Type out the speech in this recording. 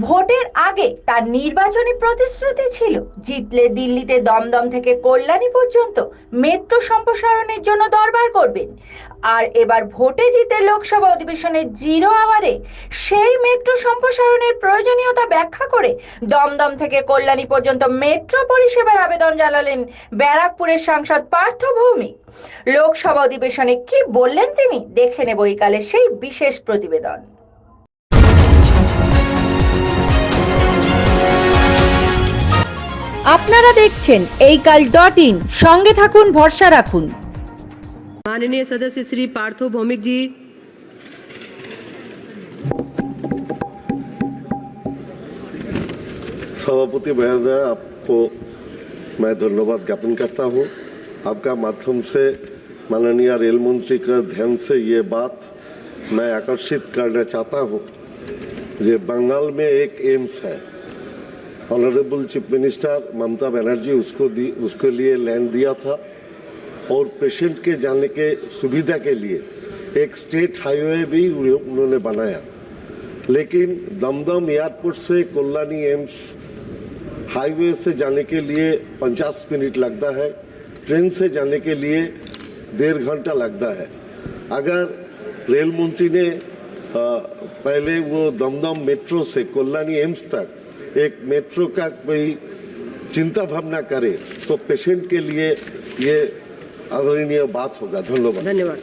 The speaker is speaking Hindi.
ভোটের আগে তার নির্বাচনী প্রতিশ্রুতি ছিল জিতলে দিল্লিতে দমদম থেকে কল্যাণী পর্যন্ত মেট্রো সম্প্রসারণের জন্য দরবার করবেন। আর এবার ভোটে জিতে লোকসভা অধিবেশনের 0 আওয়ারে সেই মেট্রো সম্প্রসারণের প্রয়োজনীয়তা ব্যাখ্যা করে দমদম থেকে কল্যাণী পর্যন্ত মেট্রো পরিষেবার আবেদন জানালেন ব্যারাকপুরের সাংসদ পার্থ ভৌমিক। লোকসভা অধিবেশনে কি বললেন তিনি, দেখে নেব এই কালে সেই বিশেষ প্রতিবেদন। আপনারা দেখছেন এই কাল.in, সঙ্গে থাকুন, ভরসা রাখুন। माननीय सदस्य श्री पार्थो भौमिक जी। सभापति महोदय, आपको मैं धन्यवाद ज्ञापन करता हूं। आपका माध्यम से माननीय रेल मंत्री का ध्यान से ये बात मैं आकर्षित करना चाहता हूं। ये बंगाल में एक एम्स है, honourable chief minister Mamata Banerjee उसके लिए लैंड दिया था और पेशेंट के जाने के सुविधा के लिए एक स्टेट हाईवे भी उन्होंने बनाया। लेकिन दमदम एयरपोर्ट से कल्याणी एम्स हाईवे से जाने के लिए 50 मिनट लगता है, ट्रेन से जाने के लिए 1.5 घंटा लगता है। अगर रेल मंत्री ने पहले वो दमदम मेट्रो से कल्याणी एम्स तक एक मेट्रो का कोई चिंता भावना करे तो पेशेंट के लिए ये आदरणीय बात होगा। धन्यवाद।